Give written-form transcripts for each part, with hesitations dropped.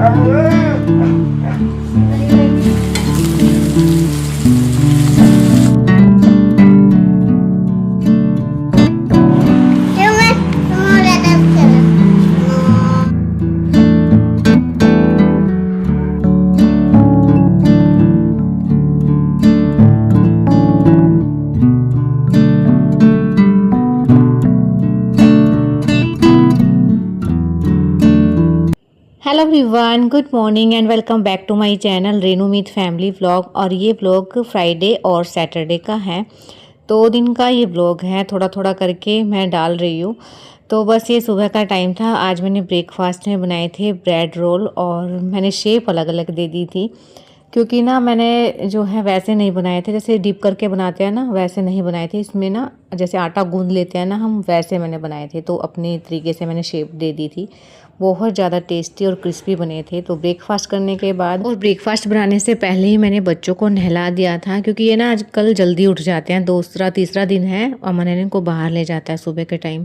Hello everyone, good morning and welcome back to my channel Renu Meet family vlog. और ये vlog Friday और Saturday का है, 2 दिन का ये व्लॉग है। थोड़ा थोड़ा करके मैं डाल रही हूँ। तो बस ये सुबह का टाइम था। आज मैंने ब्रेकफास्ट में बनाए थे ब्रेड रोल और मैंने शेप अलग अलग दे दी थी, क्योंकि ना मैंने जो है वैसे नहीं बनाए थे, जैसे डिप करके बनाते हैं ना वैसे नहीं बनाए थे। इसमें ना जैसे आटा गूंद लेते हैं ना हम, वैसे मैंने बनाए थे। तो अपने तरीके से मैंने शेप दे दी थी। बहुत ज़्यादा टेस्टी और क्रिस्पी बने थे। तो ब्रेकफास्ट करने के बाद और ब्रेकफास्ट बनाने से पहले ही मैंने बच्चों को नहला दिया था, क्योंकि ये ना आजकल जल्दी उठ जाते हैं। दूसरा तीसरा दिन है और मैंने इनको बाहर ले जाता है सुबह के टाइम।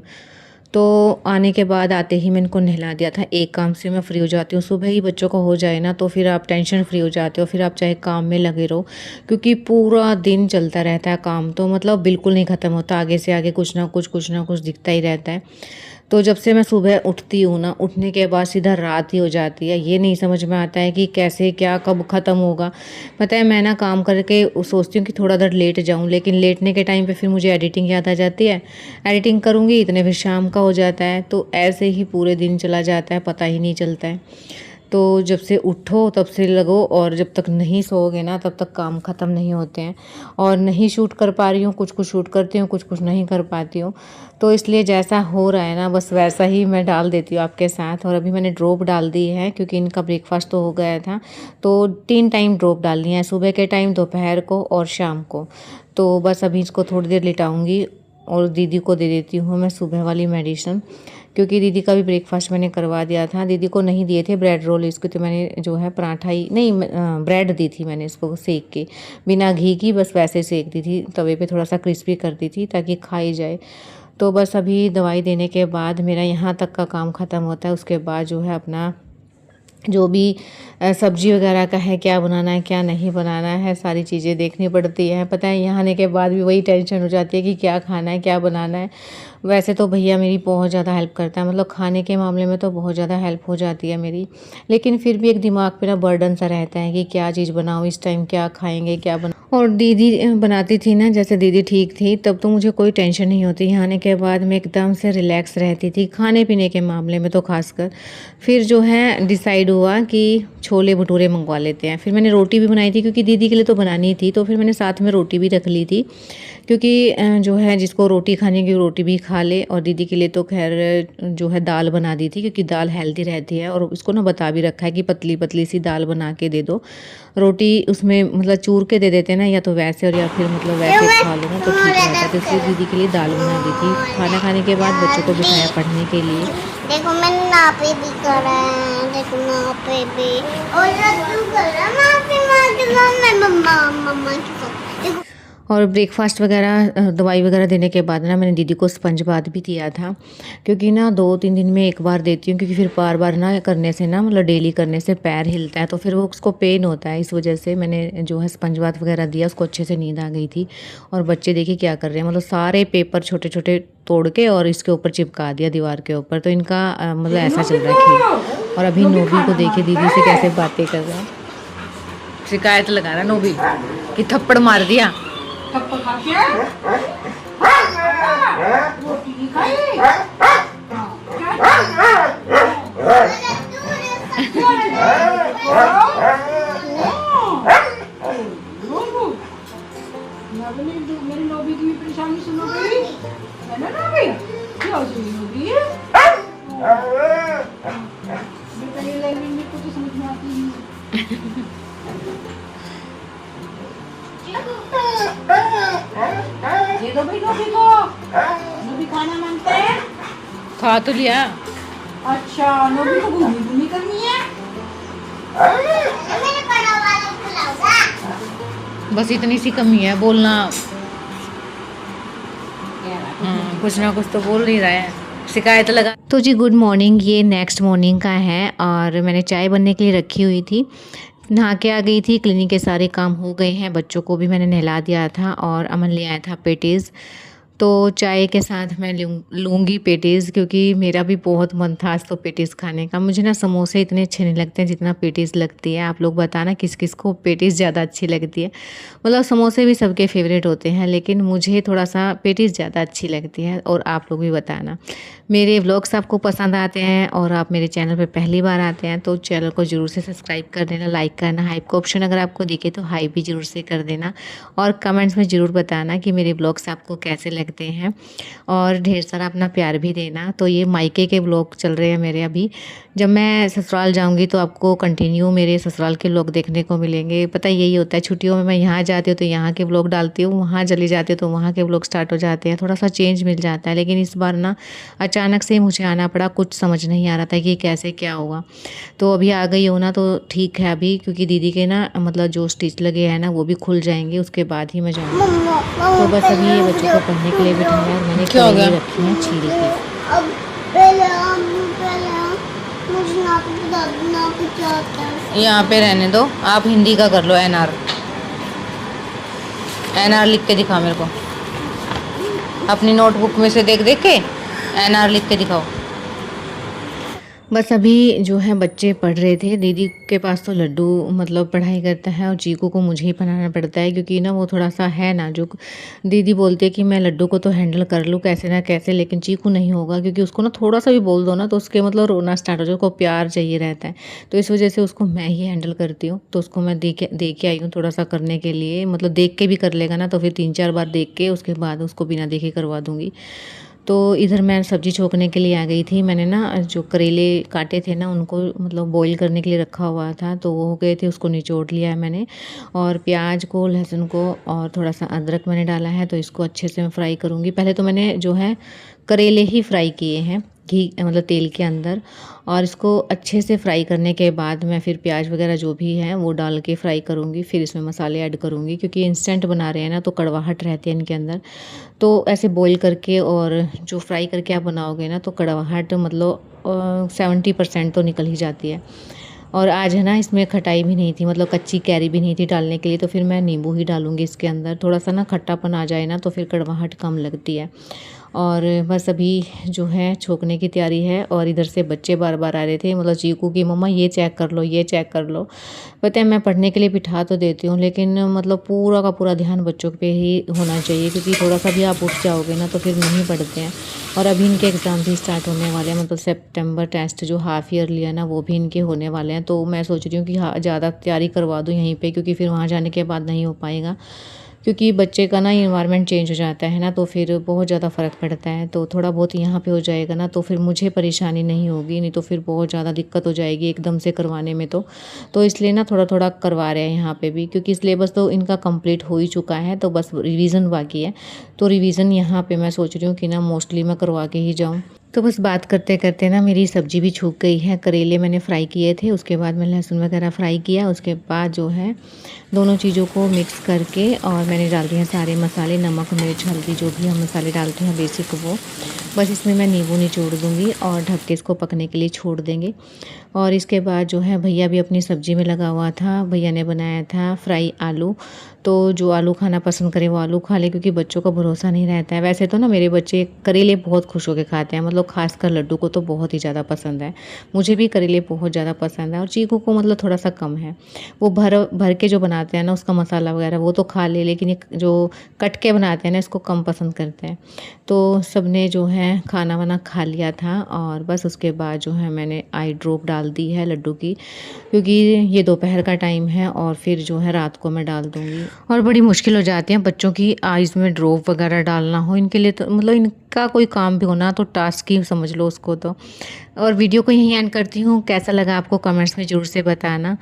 तो आने के बाद आते ही मैं इनको नहला दिया था। एक काम से मैं फ्री हो जाती हूँ। सुबह ही बच्चों को हो जाए ना तो फिर आप टेंशन फ्री हो जाते हो, फिर आप चाहे काम में लगे रहो, क्योंकि पूरा दिन चलता रहता है काम। तो मतलब बिल्कुल नहीं ख़त्म होता, आगे से आगे कुछ ना कुछ दिखता ही रहता है। तो जब से मैं सुबह उठती हूँ ना, उठने के बाद सीधा रात ही हो जाती है। ये नहीं समझ में आता है कि कैसे क्या कब ख़त्म होगा। पता है, मैं ना काम करके सोचती हूँ कि थोड़ा देर लेट जाऊँ, लेकिन लेटने के टाइम पे फिर मुझे एडिटिंग याद आ जाती है। एडिटिंग करूँगी इतने फिर शाम का हो जाता है। तो ऐसे ही पूरे दिन चला जाता है, पता ही नहीं चलता है। तो जब से उठो तब से लगो, और जब तक नहीं सोओगे ना तब तक काम ख़त्म नहीं होते हैं। और नहीं शूट कर पा रही हूँ, कुछ शूट करती हूँ, कुछ नहीं कर पाती हूँ। तो इसलिए जैसा हो रहा है ना बस वैसा ही मैं डाल देती हूँ आपके साथ। और अभी मैंने ड्रॉप डाल दी है, क्योंकि इनका ब्रेकफास्ट तो हो गया था। तो 3 टाइम ड्रॉप डालनी है, सुबह के टाइम, दोपहर को और शाम को। तो बस अभी इसको थोड़ी देर लिटाऊंगी और दीदी को दे देती हूँ मैं सुबह वाली मेडिसिन, क्योंकि दीदी का भी ब्रेकफास्ट मैंने करवा दिया था। दीदी को नहीं दिए थे ब्रेड रोल, इसको तो मैंने जो है पराठा ही नहीं, ब्रेड दी थी मैंने इसको सेक के, बिना घी की, बस वैसे सेक दी थी तवे पे, थोड़ा सा क्रिस्पी कर दी थी ताकि खाई जाए। तो बस अभी दवाई देने के बाद मेरा यहाँ तक का काम ख़त्म होता है। उसके बाद जो है अपना जो भी सब्जी वगैरह का है, क्या बनाना है क्या नहीं बनाना है, सारी चीज़ें देखनी पड़ती हैं। पता है, यहाँ आने के बाद भी वही टेंशन हो जाती है कि क्या खाना है क्या बनाना है। वैसे तो भैया मेरी बहुत ज़्यादा हेल्प करता है, मतलब खाने के मामले में तो बहुत ज़्यादा हेल्प हो जाती है मेरी। लेकिन फिर भी एक दिमाग पे ना बर्डन सा रहता है कि क्या चीज़ बनाऊँ इस टाइम, क्या खाएंगे क्या बना। और दीदी बनाती थी ना, जैसे दीदी ठीक थी तब तो मुझे कोई टेंशन नहीं होती। यहाँ आने के बाद मैं एकदम से रिलैक्स रहती थी, खाने पीने के मामले में तो खासकर। फिर जो है डिसाइड हुआ कि छोले भटूरे मंगवा लेते हैं। फिर मैंने रोटी भी बनाई थी, क्योंकि दीदी के लिए तो बनानी थी। तो फिर मैंने साथ में रोटी भी रख ली थी, क्योंकि जो है जिसको रोटी खाने की रोटी भी खा ले। और दीदी के लिए तो खैर जो है दाल बना दी थी, क्योंकि दाल हेल्दी रहती है। और उसको ना बता भी रखा है कि पतली पतली सी दाल बना के दे दो, रोटी उसमें मतलब चूर के दे देते हैं ना, या तो वैसे और या फिर मतलब वैसे खा लो ना तो ठीक रहता है। तो इसलिए दीदी के लिए दाल बना दी थी। खाना खाने के बाद बच्चों को बिठाया पढ़ने के लिए। देखो मैंने नापे भी करा है, देखो नापे भी, और रद्दू करा नापे मैं मम्मा मम्मा की देखो। और ब्रेकफास्ट वगैरह दवाई वगैरह देने के बाद ना मैंने दीदी को स्पंज बाथ भी दिया था, क्योंकि ना 2-3 दिन में एक बार देती हूँ, क्योंकि फिर बार बार ना करने से ना मतलब डेली करने से पैर हिलता है, तो फिर वो उसको पेन होता है। इस वजह से मैंने जो है स्पंज बाथ वगैरह दिया, उसको अच्छे से नींद आ गई थी। और बच्चे देखिए क्या कर रहे हैं, मतलब सारे पेपर छोटे छोटे तोड़ के और इसके ऊपर चिपका दिया दीवार के ऊपर। तो इनका मतलब ऐसा चल रहा है खेल। और अभी नोबी को देखिए दीदी से कैसे बातें कर रहा है, शिकायत लगा रहा है नोबी कि थप्पड़ मार दिया। थप्पड़ खा के रोटी नहीं खाई। मेरी नोबी की परेशानी सुनोगी, है ना नोबी? क्या सुनी नोबी? बेटा ये लैंग्वेज मेरे को तो समझ में आती नहीं। ये दो भाई नोबी को, नोबी खाना मांगते हैं। खा तो लिया। अच्छा, नोबी को घूमी घूमी करनी है। मैंने बड़ा वाला खिलाऊंगा। बस इतनी सी कमी है बोलना। कुछ ना कुछ तो बोल नहीं रहा है, शिकायत लगा। तो जी गुड मॉर्निंग, ये नेक्स्ट मॉर्निंग का है और मैंने चाय बनने के लिए रखी हुई थी। नहा के आ गई थी, क्लिनिक के सारे काम हो गए हैं, बच्चों को भी मैंने नहला दिया था और अमन ले आया था पेटीज़। तो चाय के साथ मैं लूँगी पेटीज़, क्योंकि मेरा भी बहुत मन था आज तो पेटीज़ खाने का। मुझे ना समोसे इतने अच्छे नहीं लगते हैं जितना पेटीज़ लगती है। आप लोग बताना किस किस को पेटीज़ ज़्यादा अच्छी लगती है। मतलब समोसे भी सबके फेवरेट होते हैं, लेकिन मुझे थोड़ा सा पेटीज़ ज़्यादा अच्छी लगती है। और आप लोग भी बताना मेरे व्लॉग्स आपको पसंद आते हैं और आप मेरे चैनल पर पहली बार आते हैं तो चैनल को ज़रूर से सब्सक्राइब कर देना, लाइक करना, हाइप का ऑप्शन अगर आपको दिखे तो हाई भी ज़रूर से कर देना और कमेंट्स में ज़रूर बताना कि मेरे व्लॉग्स आपको कैसे लगते हैं और ढेर सारा अपना प्यार भी देना। तो ये मायके के व्लॉग चल रहे हैं मेरे अभी। जब मैं ससुराल जाऊंगी तो आपको कंटिन्यू मेरे ससुराल के व्लॉग देखने को मिलेंगे। पता यही होता है, छुट्टियों में मैं यहाँ जाती हूँ तो यहाँ के व्लॉग डालती हूँ, वहाँ चली जाती हूँ तो वहाँ के व्लॉग स्टार्ट हो जाते हैं, थोड़ा सा चेंज मिल जाता है। लेकिन इस बार ना अचानक से मुझे आना पड़ा, कुछ समझ नहीं आ रहा था कि कैसे क्या होगा। तो अभी आ गई हो ना तो ठीक है अभी, क्योंकि दीदी के ना मतलब जो स्टिच लगे हैं ना वो भी खुल जाएंगे, उसके बाद ही मैं जाऊँगी। तो बस अभी ये बच्चों को पढ़ने के लिए बिठाया और मैंने करेले रखी हैं छील के। अब पहले मुझे ना कुछ आता है। यहाँ पे रहने दो, आप हिंदी का कर लो। एनआर लिख के दिखा मेरे को, अपनी नोटबुक में से देख देख के एनआर लिख के दिखाओ। बस अभी जो है बच्चे पढ़ रहे थे। दीदी के पास तो लड्डू मतलब पढ़ाई करता है और चीकू को मुझे ही पढ़ाना पड़ता है, क्योंकि ना वो थोड़ा सा है ना जो दीदी बोलते हैं कि मैं लड्डू को तो हैंडल कर लूँ कैसे ना कैसे, लेकिन चीकू नहीं होगा, क्योंकि उसको ना थोड़ा सा भी बोल दो ना तो उसके मतलब रोना स्टार्ट हो जाए, उसको प्यार चाहिए रहता है। तो इस वजह से उसको मैं ही हैंडल करती हूँ। तो उसको मैं दे के आई हूँ थोड़ा सा करने के लिए, मतलब देख के भी कर लेगा ना तो फिर 3-4 बार देख के उसके बाद उसको बिना देखे करवा दूँगी। तो इधर मैं सब्ज़ी छोकने के लिए आ गई थी। मैंने ना जो करेले काटे थे ना उनको मतलब बॉईल करने के लिए रखा हुआ था, तो वो हो गए थे, उसको निचोड़ लिया है मैंने। और प्याज को, लहसुन को और थोड़ा सा अदरक मैंने डाला है, तो इसको अच्छे से मैं फ्राई करूँगी। पहले तो मैंने जो है करेले ही फ्राई किए हैं घी मतलब तेल के अंदर, और इसको अच्छे से फ्राई करने के बाद मैं फिर प्याज वगैरह जो भी है वो डाल के फ्राई करूँगी। फिर इसमें मसाले ऐड करूँगी, क्योंकि इंस्टेंट बना रहे हैं ना तो कड़वाहट रहती है इनके अंदर। तो ऐसे बॉईल करके और जो फ्राई करके आप बनाओगे ना तो कड़वाहट मतलब 70% तो निकल ही जाती है। और आज है ना इसमें खटाई भी नहीं थी, मतलब कच्ची कैरी भी नहीं थी डालने के लिए, तो फिर मैं नींबू ही डालूँगी इसके अंदर। थोड़ा सा ना खट्टापन आ जाए ना तो फिर कड़वाहट कम लगती है। और बस अभी जो है छोकने की तैयारी है। और इधर से बच्चे बार बार आ रहे थे, मतलब चीकू की मम्मा ये चेक कर लो, ये चेक कर लो। पता है मैं पढ़ने के लिए बिठा तो देती हूँ, लेकिन मतलब पूरा का पूरा ध्यान बच्चों पे ही होना चाहिए, क्योंकि थोड़ा सा भी आप उठ जाओगे ना तो फिर नहीं पढ़ते हैं। और अभी इनके एग्ज़ाम भी स्टार्ट होने वाले हैं, मतलब सितंबर टेस्ट जो हाफ़ ईयरली है ना वो भी इनके होने वाले हैं। तो मैं सोच रही हूँ कि हाँ ज़्यादा तैयारी करवा दूँ यहीं पे, क्योंकि फिर वहाँ जाने के बाद नहीं हो पाएगा, क्योंकि बच्चे का ना इन्वायरमेंट चेंज हो जाता है ना तो फिर बहुत ज़्यादा फ़र्क पड़ता है। तो थोड़ा बहुत यहाँ पे हो जाएगा ना तो फिर मुझे परेशानी नहीं होगी, नहीं तो फिर बहुत ज़्यादा दिक्कत हो जाएगी एकदम से करवाने में। तो इसलिए ना थोड़ा थोड़ा करवा रहे हैं यहाँ पे भी, क्योंकि सिलेबस तो इनका कंप्लीट हो ही चुका है, तो बस रिवीजन बाकी है। तो रिवीजन यहाँ पे मैं सोच रही हूँ कि ना मोस्टली मैं करवा के ही जाऊँ। तो बस बात करते करते ना मेरी सब्ज़ी भी छूक गई है। करेले मैंने फ्राई किए थे, उसके बाद मैं लहसुन वगैरह फ्राई किया, उसके बाद जो है दोनों चीज़ों को मिक्स करके और मैंने डाल दिए हैं सारे मसाले, नमक, मिर्च, हल्दी, जो भी हम मसाले डालते हैं बेसिक वो। बस इसमें मैं नींबू निचोड़ दूँगी और ढक के इसको पकने के लिए छोड़ देंगे। और इसके बाद जो है भैया भी अपनी सब्ज़ी में लगा हुआ था। भैया ने बनाया था फ्राई आलू, तो जो आलू खाना पसंद करे वो आलू खा ले, क्योंकि बच्चों का भरोसा नहीं रहता है। वैसे तो ना मेरे बच्चे करेले बहुत खुश होकर खाते हैं, मतलब खासकर लड्डू को तो बहुत ही ज़्यादा पसंद है। मुझे भी करेले बहुत ज़्यादा पसंद है और चीकू को मतलब थोड़ा सा कम है। वो भर भर के जो बनाते हैं ना उसका मसाला वगैरह वो तो खा ले, लेकिन ये जो कट के बनाते हैं ना इसको कम पसंद करते हैं। तो सब ने जो है खाना वाना खा लिया था और बस उसके बाद जो है मैंने आई ड्रॉप डाल दी है लड्डू की, क्योंकि ये दोपहर का टाइम है और फिर जो है रात को मैं डाल दूँगी। और बड़ी मुश्किल हो जाती है बच्चों की आइज़ में ड्रॉप वगैरह डालना हो इनके लिए, तो मतलब इनका कोई काम भी होना तो टास्क ही समझ लो उसको। तो और वीडियो को यहीं एंड करती हूँ। कैसा लगा आपको कमेंट्स में ज़रूर से बताना,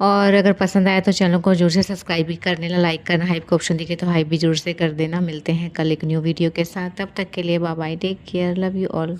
और अगर पसंद आया तो चैनल को ज़रूर से सब्सक्राइब भी कर लेना, लाइक करना, हाइप का ऑप्शन दिखे तो हाइप भी ज़रूर से कर देना। मिलते हैं कल एक न्यू वीडियो के साथ, तब तक के लिए bye bye, take care, love you all.